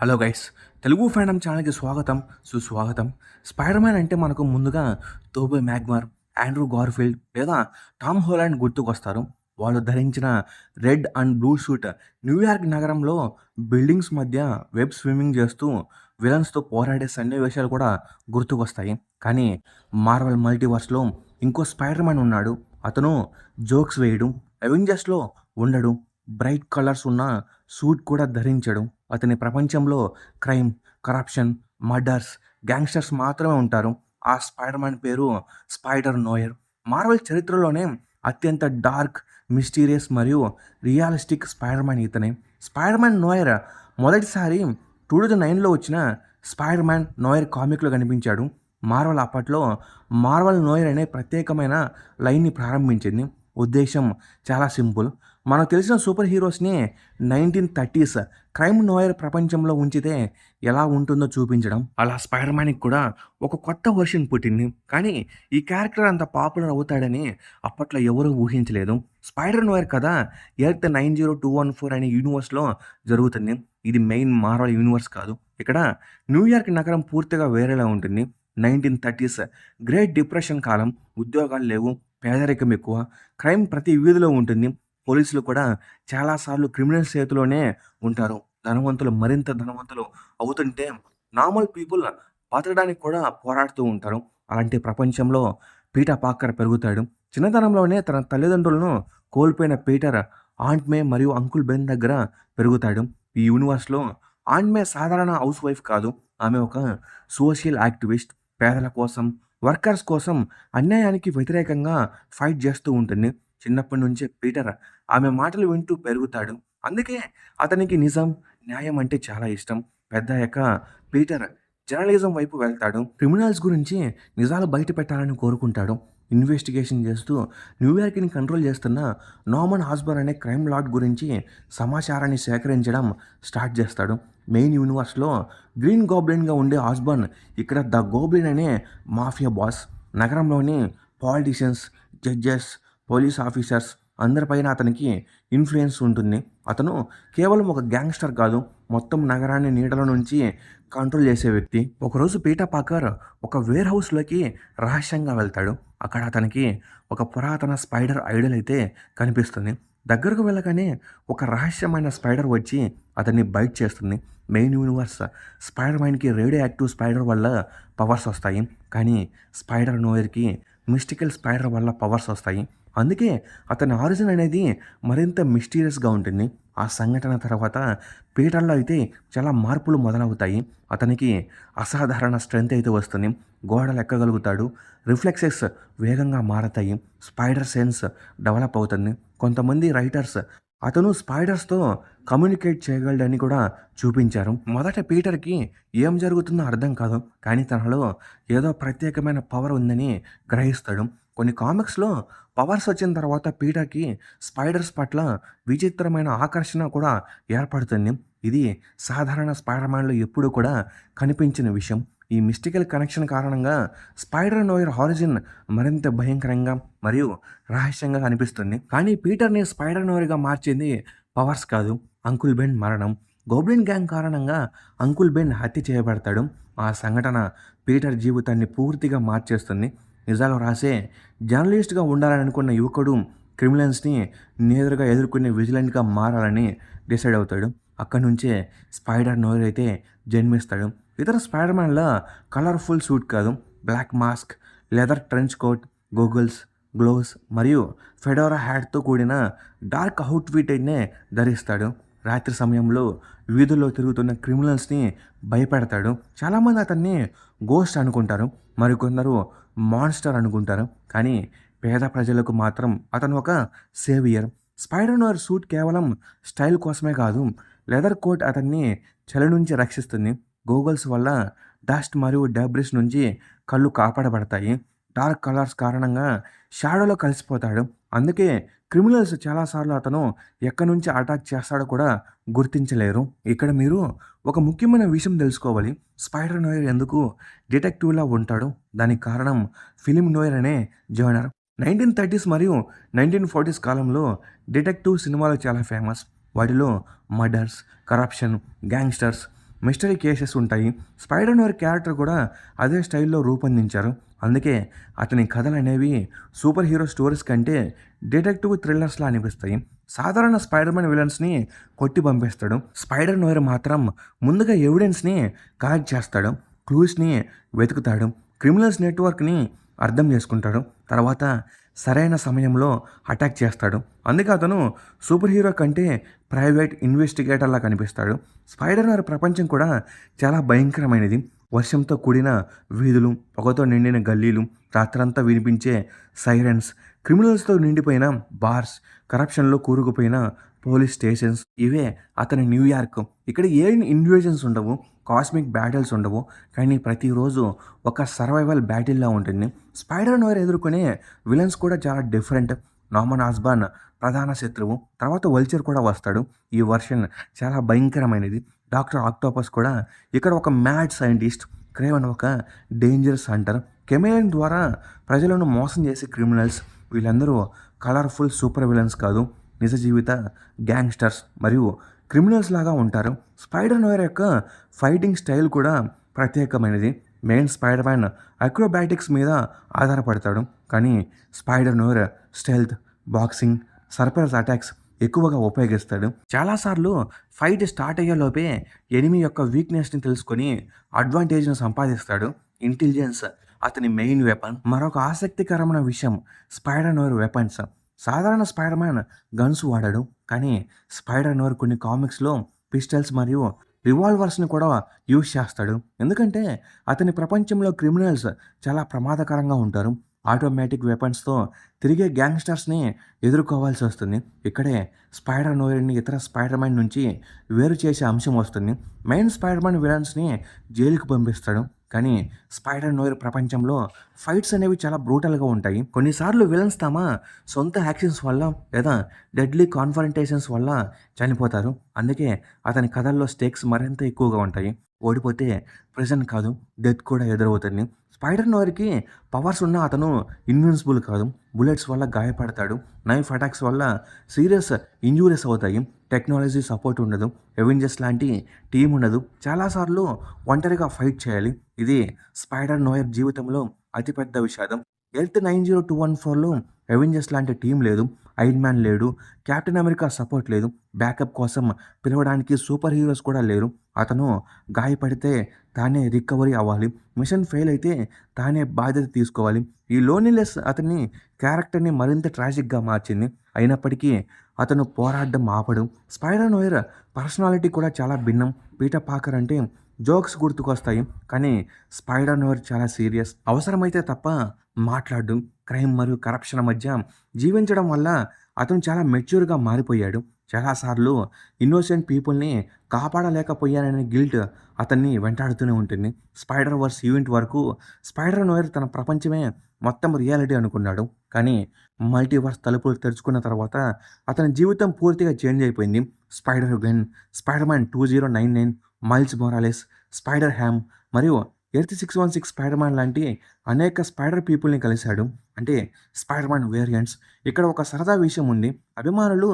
Hello guys, Telugu fandom ఛానల్కి స్వాగతం, సుస్వాగతం. స్పైడర్ మ్యాన్ అంటే మనకు ముందుగా టోబీ మ్యాగ్మర్, ఆండ్రూ గార్ఫీల్డ్ లేదా టామ్ హాలండ్ గుర్తుకొస్తారు. వాళ్ళు ధరించిన red and blue suit New York నగరంలో బిల్డింగ్స్ మధ్య వెబ్ స్విమ్మింగ్ చేస్తూ విలన్స్తో పోరాడే సన్నివేశాలు కూడా గుర్తుకొస్తాయి. కానీ మార్వెల్ మల్టీవర్స్లో ఇంకో స్పైడర్ మ్యాన్ ఉన్నాడు. అతను జోక్స్ వేయడు, అవెంజర్స్లో ఉండడు, బ్రైట్ కలర్స్ ఉన్న సూట్ కూడా ధరించడు. అతని ప్రపంచంలో క్రైమ్, కరప్షన్, మర్డర్స్, గ్యాంగ్స్టర్స్ మాత్రమే ఉంటారు. ఆ స్పైడర్ మ్యాన్ పేరు స్పైడర్ నోయర్. మార్వెల్ చరిత్రలోనే అత్యంత డార్క్, మిస్టీరియస్ మరియు రియలిస్టిక్ స్పైడర్ మ్యాన్ ఇతనే. స్పైడర్ మ్యాన్ నోయర్ మొదటిసారి 2009లో వచ్చిన స్పైడర్ మ్యాన్ నోయర్ కామిక్లో కనిపించాడు. మార్వెల్ అప్పట్లో మార్వెల్ నోయర్ అనే ప్రత్యేకమైన లైన్ని ప్రారంభించింది. ఉద్దేశం చాలా సింపుల్. మనకు తెలిసిన సూపర్ హీరోస్ని 1930s క్రైమ్ నోయర్ ప్రపంచంలో ఉంచితే ఎలా ఉంటుందో చూపించడం. అలా స్పైడర్ మ్యాన్కి కూడా ఒక కొత్త వర్షన్ పుట్టింది. కానీ ఈ క్యారెక్టర్ అంత పాపులర్ అవుతాడని అప్పట్లో ఎవరూ ఊహించలేదు. స్పైడర్ నోయర్ కథ ఎర్త్ 90214 అనే యూనివర్స్లో జరుగుతుంది. ఇది మెయిన్ మార్వల్ యూనివర్స్ కాదు. ఇక్కడ న్యూయార్క్ నగరం పూర్తిగా వేరేలా ఉంటుంది. 1930s గ్రేట్ డిప్రెషన్ కాలం. ఉద్యోగాలు లేవు, పేదరికం ఎక్కువ, క్రైమ్ ప్రతి వీధిలో ఉంటుంది. పోలీసులు కూడా చాలాసార్లు క్రిమినల్స్ చేతిలోనే ఉంటారు. ధనవంతులు మరింత ధనవంతులు అవుతుంటే నార్మల్ పీపుల్ బతకడానికి కూడా పోరాడుతూ ఉంటారు. అలాంటి ప్రపంచంలో పీటర్ పాకర్ పెరుగుతాడు. చిన్నతనంలోనే తన తల్లిదండ్రులను కోల్పోయిన పీటర్ ఆంట్ మే మరియు అంకుల్ బెన్ దగ్గర పెరుగుతాడు. ఈ యూనివర్స్లో ఆంట్ మే సాధారణ హౌస్ వైఫ్ కాదు. ఆమె ఒక సోషల్ యాక్టివిస్ట్. పేదల కోసం, వర్కర్స్ కోసం, అన్యాయానికి వ్యతిరేకంగా ఫైట్ చేస్తూ ఉంటుంది. చిన్నప్పటి నుంచే పీటర్ ఆమె మాటలు వింటూ పెరుగుతాడు. అందుకే అతనికి నిజం, న్యాయం అంటే చాలా ఇష్టం. పెద్దయ్యాక పీటర్ జర్నలిజం వైపు వెళ్తాడు. క్రిమినల్స్ గురించి నిజాలు బయట పెట్టాలని కోరుకుంటాడు. ఇన్వెస్టిగేషన్ చేస్తూ న్యూయార్క్ని కంట్రోల్ చేస్తున్న నార్మన్ ఆస్బర్న్ అనే క్రైమ్ లార్డ్ గురించి సమాచారాన్ని సేకరించడం స్టార్ట్ చేస్తాడు. మెయిన్ యూనివర్స్లో గ్రీన్ గోబ్లిన్గా ఉండే ఆస్బర్న్ ఇక్కడ ద గోబ్లిన్ అనే మాఫియా బాస్. నగరంలోని పాలిటీషియన్స్, జడ్జెస్, పోలీస్ ఆఫీసర్స్ అందరిపైన అతనికి ఇన్ఫ్లుయెన్స్ ఉంటుంది. అతను కేవలం ఒక గ్యాంగ్స్టర్ కాదు, మొత్తం నగరాన్ని నీడల నుంచి కంట్రోల్ చేసే వ్యక్తి. ఒకరోజు పీటర్ పాకర్ ఒక వేర్ హౌస్లోకి రహస్యంగా వెళ్తాడు. అక్కడ అతనికి ఒక పురాతన స్పైడర్ ఐడల్ అయితే కనిపిస్తుంది. దగ్గరకు వెళ్ళగానే ఒక రహస్యమైన స్పైడర్ వచ్చి అతన్ని బైట్ చేస్తుంది. మెయిన్ యూనివర్స్ స్పైడర్ మైన్కి రేడియో యాక్టివ్ స్పైడర్ వల్ల పవర్స్ వస్తాయి. కానీ స్పైడర్ నోయర్కి మిస్టికల్ స్పైడర్ వల్ల పవర్స్ వస్తాయి. అందుకే అతని ఆరిజిన్ అనేది మరింత మిస్టీరియస్గా ఉంటుంది. ఆ సంఘటన తర్వాత పీటర్లో అయితే చాలా మార్పులు మొదలవుతాయి. అతనికి అసాధారణ స్ట్రెంగ్త్ అయితే వస్తుంది. గోడలు ఎక్కగలుగుతాడు. రిఫ్లెక్సెస్ వేగంగా మారతాయి. స్పైడర్ సెన్స్ డెవలప్ అవుతుంది. కొంతమంది రైటర్స్ అతను స్పైడర్స్తో కమ్యూనికేట్ చేయగలడని కూడా చూపించారు. మొదట పీటర్కి ఏం జరుగుతుందో అర్థం కాదు. కానీ తనలో ఏదో ప్రత్యేకమైన పవర్ ఉందని గ్రహిస్తాడు. కొన్ని కామిక్స్లో పవర్స్ వచ్చిన తర్వాత పీటర్కి స్పైడర్స్ పట్ల విచిత్రమైన ఆకర్షణ కూడా ఏర్పడుతుంది. ఇది సాధారణ స్పైడర్ మ్యాన్లో ఎప్పుడూ కూడా కనిపించిన విషయం. ఈ మిస్టికల్ కనెక్షన్ కారణంగా స్పైడర్ నోయర్ ఆరిజిన్ మరింత భయంకరంగా మరియు రహస్యంగా కనిపిస్తుంది. కానీ పీటర్ని స్పైడర్ నోయర్గా మార్చింది పవర్స్ కాదు, అంకుల్ బెన్ మరణం. గోబ్లిన్ గ్యాంగ్ కారణంగా అంకుల్ బెన్ హత్య చేయబడతాడు. ఆ సంఘటన పీటర్ జీవితాన్ని పూర్తిగా మార్చేస్తుంది. నిజాలు రాసే జర్నలిస్ట్గా ఉండాలని అనుకున్న యువకుడు క్రిమినల్స్ని నేరుగా ఎదుర్కొనే విజిలెంట్గా మారాలని డిసైడ్ అవుతాడు. అక్కడి నుంచే స్పైడర్ నోయర్ అయితే జన్మిస్తాడు. ఇతర స్పైడర్ మ్యాన్ల కలర్ఫుల్ సూట్ కాదు, black mask, leather trench coat, goggles, gloves మరియు ఫెడోరా హ్యాట్తో కూడిన డార్క్ అవుట్ఫిట్నే ధరిస్తాడు. రాత్రి సమయంలో వీధుల్లో తిరుగుతున్న క్రిమినల్స్ని భయపెడతాడు. చాలామంది అతన్ని గోస్ట్ అనుకుంటారు, మరికొందరు మాన్స్టర్ అనుకుంటారు. కానీ పేద ప్రజలకు మాత్రం అతను ఒక సేవియర్. స్పైడర్ నోయర్ సూట్ కేవలం స్టైల్ కోసమే కాదు, లెదర్ కోట్ అతన్ని చలి నుంచి రక్షిస్తుంది. గోగల్స్ వల్ల డస్ట్ మరియు డబ్రిస్ నుంచి కళ్ళు కాపాడబడతాయి. డార్క్ కలర్స్ కారణంగా షాడోలో కలిసిపోతాడు. అందుకే క్రిమినల్స్ చాలాసార్లు అతను ఎక్కడి నుంచి అటాక్ చేస్తాడో కూడా గుర్తించలేరు. ఇక్కడ మీరు ఒక ముఖ్యమైన విషయం తెలుసుకోవాలి. స్పైడర్ నోయర్ ఎందుకు డిటెక్టివ్లా ఉంటాడు? దానికి కారణం ఫిలిం నోయర్ అనే జోనర్. 1930s మరియు 1940s కాలంలో డిటెక్టివ్ సినిమాలు చాలా ఫేమస్. వాటిలో murders, corruption, gangsters, mystery cases ఉంటాయి. స్పైడర్ నోర్ క్యారెక్టర్ కూడా అదే స్టైల్‌లో రూపొందించారు. అందుకే అతని కథలనేవి సూపర్ హీరో స్టోరీస్ కంటే డిటెక్టివ్ థ్రిల్లర్స్‌లా అనిపిస్తాయి. సాధారణ స్పైడర్ మ్యాన్ విలన్స్‌ని కొట్టి పంపిస్తాడు. స్పైడర్ నోర్ మాత్రం ముందుగా ఎవిడెన్స్‌ని కలెక్ట్ చేస్తాడు. క్లూస్‌ని వెతుకుతాడు. క్రిమినల్స్ నెట్వర్క్‌ని అర్థం చేసుకుంటాడు. తర్వాత సరైన సమయంలో అటాక్ చేస్తాడు. అందుకే అతను సూపర్ హీరో కంటే ప్రైవేట్ ఇన్వెస్టిగేటర్లా కనిపిస్తాడు. స్పైడర్ మ్యాన్ ప్రపంచం కూడా చాలా భయంకరమైనది. వర్షంతో కూడిన వీధులు, పొగతో నిండిన గల్లీలు, రాత్రంతా వినిపించే సైరన్స్, క్రిమినల్స్‌తో నిండిపోయిన బార్స్, కరప్షన్‌లో కూరుకుపోయిన పోలీస్ స్టేషన్స్ ఇవే అతని న్యూయార్క్. ఇక్కడ ఏ ఇన్వేజన్స్ ఉండవు, కాస్మిక్ బ్యాటిల్స్ ఉండవు. కానీ ప్రతిరోజు ఒక సర్వైవల్ బ్యాటిల్‌లా ఉంటుంది. స్పైడర్ నోర్ ఎదుర్కొనే విలన్స్ కూడా చాలా డిఫరెంట్. నార్మన్ ఆస్బార్న్ ప్రధాన శత్రువు. తర్వాత వల్చర్ కూడా వస్తాడు. ఈ వర్షన్ చాలా భయంకరమైనది. డాక్టర్ ఆక్టోపస్ కూడా ఇక్కడ ఒక మ్యాడ్ సైంటిస్ట్. క్రేవన్ ఒక డేంజరస్ హంటర్. కెమెలియన్ ద్వారా ప్రజలను మోసం చేసే క్రిమినల్స్. వీళ్ళందరూ కలర్ఫుల్ సూపర్ విలన్స్ కాదు, నిజ జీవిత గ్యాంగ్స్టర్స్ మరియు క్రిమినల్స్ లాగా ఉంటారు. స్పైడర్ నోర్ యొక్క ఫైటింగ్ స్టైల్ కూడా ప్రత్యేకమైనది. మెయిన్ స్పైడర్ మ్యాన్ అక్రోబాటిక్స్ మీద ఆధారపడతాడు. కానీ Spider Noir stealth, boxing, surprise attacks ఎక్కువగా ఉపయోగిస్తాడు. చాలాసార్లు ఫైట్ స్టార్ట్ అయ్యేలోపే ఎనిమి యొక్క వీక్నెస్ని తెలుసుకొని అడ్వాంటేజ్ను సంపాదిస్తాడు. ఇంటెలిజెన్స్ అతని మెయిన్ వెపన్. మరొక ఆసక్తికరమైన విషయం స్పైడర్ నోర్ వెపన్స్. సాధారణ స్పైడర్ మ్యాన్ గన్స్ వాడాడు. కానీ స్పైడర్ నోర్ కొన్ని కామిక్స్లో పిస్టల్స్ మరియు రివాల్వర్స్ని కూడా యూజ్ చేస్తాడు. ఎందుకంటే అతని ప్రపంచంలో క్రిమినల్స్ చాలా ప్రమాదకరంగా ఉంటారు. ఆటోమేటిక్ వెపన్స్తో తిరిగే గ్యాంగ్స్టర్స్ని ఎదుర్కోవాల్సి వస్తుంది. ఇక్కడే స్పైడర్ నోర్ని ఇతర స్పైడర్ మ్యాన్ నుంచి వేరు చేసే అంశం వస్తుంది. మెయిన్ స్పైడర్ మ్యాన్ విలన్స్ని జైలుకు పంపిస్తాడు. కానీ స్పైడర్ నోర్ ప్రపంచంలో ఫైట్స్ అనేవి చాలా బ్రూటల్గా ఉంటాయి. కొన్నిసార్లు విలన్స్ తమ సొంత యాక్షన్స్ వల్ల లేదా డెడ్లీ కాన్ఫరంటేషన్స్ వల్ల చనిపోతారు. అందుకే అతని కథల్లో స్టేక్స్ మరింత ఎక్కువగా ఉంటాయి. ఓడిపోతే ప్రెజెంట్ కాదు, డెత్ కూడా ఎదురవుతుంది. స్పైడర్ నోర్కి పవర్స్ ఉన్న అతను ఇన్విన్సిబుల్ కాదు. బుల్లెట్స్ వల్ల గాయపడతాడు. నైఫ్ అటాక్స్ వల్ల సీరియస్ ఇంజూరీస్ అవుతాయి. టెక్నాలజీ సపోర్ట్ ఉండదు. ఎవెంజర్స్ లాంటి టీం ఉండదు. చాలాసార్లు ఒంటరిగా ఫైట్ చేయాలి. ఇది స్పైడర్ నోయర్ జీవితంలో అతిపెద్ద విషాదం. ఎర్త్ 90214లో ఎవెంజర్స్ లాంటి టీం లేదు. ఐరన్ మ్యాన్ లేడు. కెప్టెన్ అమెరికా సపోర్ట్ లేదు. బ్యాకప్ కోసం పిలవడానికి సూపర్ హీరోస్ కూడా లేరు. అతను గాయపడితే తానే రికవరీ అవ్వాలి. మిషన్ ఫెయిల్ అయితే తానే బాధ్యత తీసుకోవాలి. ఈ లోన్లీనెస్ అతని క్యారెక్టర్ని మరింత ట్రాజిక్గా మార్చింది. అయినప్పటికీ అతను పోరాడడం ఆపడు. స్పైడర్ నోయర్ పర్సనాలిటీ కూడా చాలా భిన్నం. పీటర్ పాకర్ అంటే జోక్స్ గుర్తుకొస్తాయి. కానీ స్పైడర్ నోయర్ చాలా సీరియస్. అవసరమైతే తప్ప మాట్లాడడం. క్రైమ్ మరియు కరప్షన్ మధ్య జీవించడం వల్ల అతను చాలా మెచ్యూర్గా మారిపోయాడు. చాలాసార్లు ఇన్నోసెంట్ పీపుల్ని కాపాడలేకపోయాననే గిల్ట్ అతన్ని వెంటాడుతూనే ఉంటుంది. స్పైడర్ వర్స్ ఈవెంట్ వరకు స్పైడర్ నోయర్ తన ప్రపంచమే మొత్తం రియాలిటీ అనుకున్నాడు. కానీ మల్టీవర్స్ తలుపులు తెరుచుకున్న తర్వాత అతని జీవితం పూర్తిగా చేంజ్ అయిపోయింది. Spider Gwen, Spider Man 2099, Miles Morales, Spider Ham మరియు ఎర్త్ 616 స్పైడర్ మ్యాన్ లాంటి అనేక స్పైడర్ పీపుల్ని కలిశాడు. అంటే స్పైడర్ మ్యాన్ వేరియంట్స్. ఇక్కడ ఒక సరదా విషయం ఉంది. అభిమానులు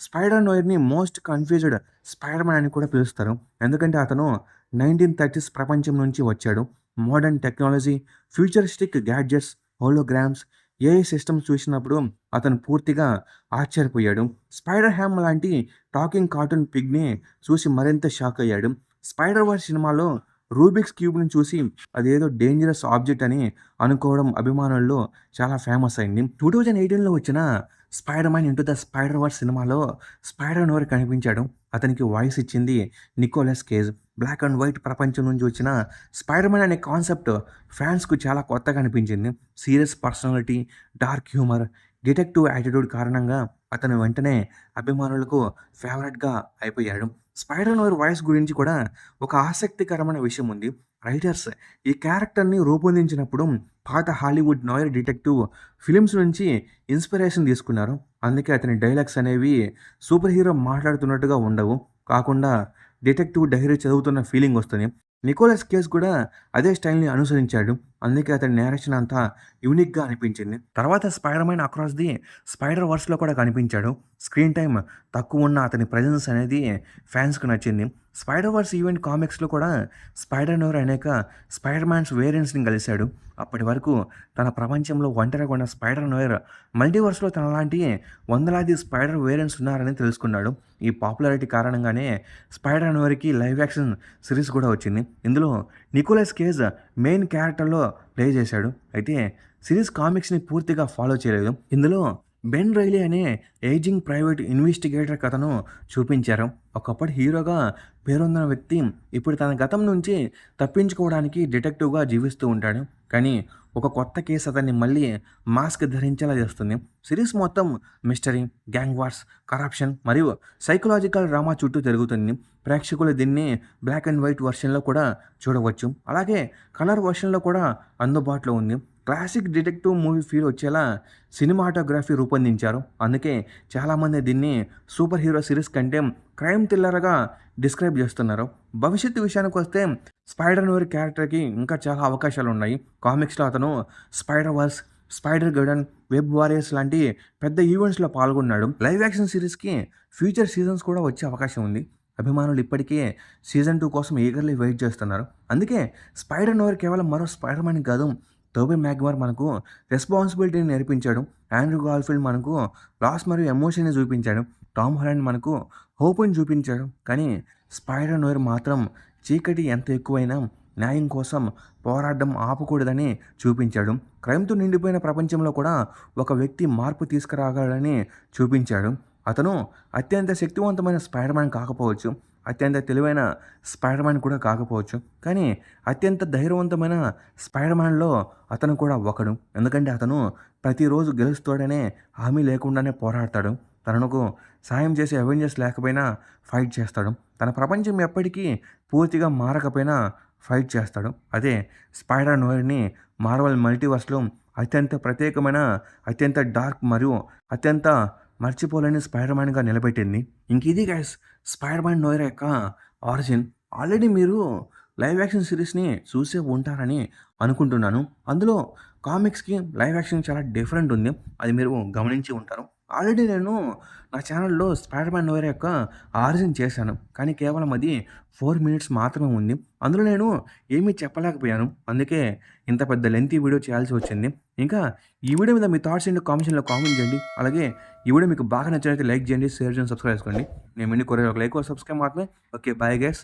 స్పైడర్ నోయర్ని మోస్ట్ కన్ఫ్యూజ్డ్ స్పైడర్ మ్యాన్ అని కూడా పిలుస్తారు. ఎందుకంటే అతను 1930s ప్రపంచం నుంచి వచ్చాడు. Modern technology, futuristic gadgets, holograms, AI systems చూసినప్పుడు అతను పూర్తిగా ఆశ్చర్యపోయాడు. స్పైడర్ హ్యామ్ లాంటి టాకింగ్ కార్టూన్ పిగ్ని చూసి మరింత షాక్ అయ్యాడు. స్పైడర్ వర్స్ సినిమాలో రూబిక్స్ క్యూబ్ని చూసి అదేదో డేంజరస్ ఆబ్జెక్ట్ అని అనుకోవడం అభిమానుల్లో చాలా ఫేమస్ అయింది. 2018లో వచ్చిన Spider-Man into the spider verse సినిమాలో స్పైడర్ నోర్ కనిపించాడు. అతనికి వాయిస్ ఇచ్చింది Nicolas Cage. Black and white ప్రపంచం నుంచి వచ్చిన స్పైడర్ మ్యాన్ అనే కాన్సెప్ట్ ఫ్యాన్స్కు చాలా కొత్తగా అనిపించింది. Serious personality, dark humour, detective attitude కారణంగా అతను వెంటనే అభిమానులకు ఫేవరెట్గా అయిపోయాడు. స్పైడర్ నోర్ వాయిస్ గురించి కూడా ఒక ఆసక్తికరమైన విషయం ఉంది. రైటర్స్ ఈ క్యారెక్టర్ని రూపొందించినప్పుడు పాత హాలీవుడ్ నోయర్ డిటెక్టివ్ ఫిలిమ్స్ నుంచి ఇన్స్పిరేషన్ తీసుకున్నారు. అందుకే అతని డైలాగ్స్ అనేవి సూపర్ హీరో మాట్లాడుతున్నట్టుగా ఉండవు. కాకుండా డిటెక్టివ్ డైరీ చదువుతున్న ఫీలింగ్ వస్తుంది. నికోలస్ కేజ్ కూడా అదే స్టైల్ని అనుసరించాడు. అందుకే అతని నేరేషన్ అంతా యూనిక్గా అనిపించింది. తర్వాత Spider Man across the Spider వర్స్లో కూడా కనిపించాడు. స్క్రీన్ టైం తక్కువ ఉన్న అతని ప్రజెన్స్ అనేది ఫ్యాన్స్కి నచ్చింది. స్పైడర్ వర్స్ ఈవెంట్ కామిక్స్లో కూడా స్పైడర్ నోర్ అనేక స్పైడర్ మ్యాన్స్ వేరియంట్స్ని కలిశాడు. అప్పటి వరకు తన ప్రపంచంలో ఒంటరిగా ఉన్న స్పైడర్ నోయర్ మల్టీవర్స్లో తనలాంటి వందలాది స్పైడర్ వేరియంట్స్ ఉన్నారని తెలుసుకున్నాడు. ఈ పాపులారిటీ కారణంగానే స్పైడర్ నోర్కి లైవ్ యాక్షన్ సిరీస్ కూడా వచ్చింది. ఇందులో నికోలస్ కేజ్ మెయిన్ క్యారెక్టర్లో ప్లే చేశాడు. అయితే సిరీస్ కామిక్స్ని పూర్తిగా ఫాలో చేయలేదు. ఇందులో బెన్ రైలీ అనే ఏజింగ్ ప్రైవేట్ ఇన్వెస్టిగేటర్ కథను చూపించారు. ఒకప్పటి హీరోగా పేరొందిన వ్యక్తి ఇప్పుడు తన గతం నుంచి తప్పించుకోవడానికి డిటెక్టివ్గా జీవిస్తూ ఉంటాడు. కానీ ఒక కొత్త కేసు అతన్ని మళ్ళీ మాస్క్ ధరించేలా చేస్తుంది. సిరీస్ మొత్తం మిస్టరీ, గ్యాంగ్ వార్స్, కరప్షన్ మరియు సైకలాజికల్ డ్రామా చుట్టూ తిరుగుతుంది. ప్రేక్షకులు దీన్ని బ్లాక్ అండ్ వైట్ వర్షన్లో కూడా చూడవచ్చు. అలాగే కలర్ వర్షన్లో కూడా అందుబాటులో ఉంది. క్లాసిక్ డిటెక్టివ్ మూవీ ఫీల్ వచ్చేలా సినిమాటోగ్రఫీ రూపొందించారు. అందుకే చాలామంది దీన్ని సూపర్ హీరో సిరీస్ కంటే క్రైమ్ థ్రిల్లర్గా డిస్క్రైబ్ చేస్తున్నారు. భవిష్యత్తు విషయానికి వస్తే స్పైడర్ నోర్ క్యారెక్టర్కి ఇంకా చాలా అవకాశాలు ఉన్నాయి. కామిక్స్లో అతను Spider Verse, Spider Geddon, web warriors లాంటి పెద్ద ఈవెంట్స్లో పాల్గొన్నాడు. లైవ్ యాక్షన్ సిరీస్కి ఫ్యూచర్ సీజన్స్ కూడా వచ్చే అవకాశం ఉంది. అభిమానులు ఇప్పటికే సీజన్ 2 కోసం ఈగర్లీ వెయిట్ చేస్తున్నారు. అందుకే స్పైడర్ నోర్ కేవలం మరో స్పైడర్ మ్యాన్ కాదు, టోబీ మ్యాగ్వైర్ మనకు రెస్పాన్సిబిలిటీని నేర్పించాడు. ఆండ్రూ గార్ఫీల్డ్ మనకు లాస్ మరియు ఎమోషన్ని చూపించాడు. టామ్ హాలండ్ మనకు హోప్ని చూపించాడు. కానీ స్పైడర్ నోర్ మాత్రం చీకటి ఎంత ఎక్కువైనా న్యాయం కోసం పోరాడడం ఆపకూడదని చూపించాడు. క్రైమ్తో నిండిపోయిన ప్రపంచంలో కూడా ఒక వ్యక్తి మార్పు తీసుకురాగలడని చూపించాడు. అతను అత్యంత శక్తివంతమైన స్పైడర్ మ్యాన్ కాకపోవచ్చు, అత్యంత తెలివైన స్పైడర్ మ్యాన్ కూడా కాకపోవచ్చు, కానీ అత్యంత ధైర్యవంతమైన స్పైడర్ మ్యాన్లో అతను కూడా ఒకడు. ఎందుకంటే అతను ప్రతిరోజు గెలుస్తాడనే హామీ లేకుండానే పోరాడతాడు. తనకు సాయం చేసే అవెంజర్స్ లేకపోయినా ఫైట్ చేస్తాడు. తన ప్రపంచం ఎప్పటికీ పూర్తిగా మారకపోయినా ఫైట్ చేస్తాడు. అదే స్పైడర్ నోర్ని మార్వెల్ మల్టీవర్స్లో అత్యంత ప్రత్యేకమైన, అత్యంత డార్క్ మరియు అత్యంత మర్చిపోలేని స్పైడర్ మ్యాన్గా నిలబెట్టింది. ఇంక ఇది గైస్ స్పైడర్ మ్యాన్ నోయర్ యొక్క ఆరిజిన్. ఆల్రెడీ మీరు లైవ్ యాక్షన్ సిరీస్ని చూసే ఉంటారని అనుకుంటున్నాను. అందులో కామిక్స్కి లైవ్ యాక్షన్ చాలా డిఫరెంట్ ఉంది. అది మీరు గమనించి ఉంటారు. ఆల్రెడీ నేను నా ఛానల్లో స్పైడర్ మ్యాన్ నోయర్ యొక్క ఆరిజిన్ చేశాను. కానీ కేవలం అది 4 మినిట్స్ మాత్రమే ఉంది. అందులో నేను ఏమీ చెప్పలేకపోయాను. అందుకే ఇంత పెద్ద లెంతీ వీడియో చేయాల్సి వచ్చింది. ఇంకా ఈ వీడియో మీద మీ థాట్స్ ఏంటో కామెంట్స్లో కామెంట్ చేయండి. అలాగే ఈ వీడియో మీకు బాగా నచ్చినట్లయితే లైక్ చేయండి, షేర్ చేయండి, సబ్స్క్రైబ్ చేసుకోండి. నేను ఇండి కొరే ఒక లైక్ సబ్స్క్రైబ్ మాత్రమే. Okay, bye guys.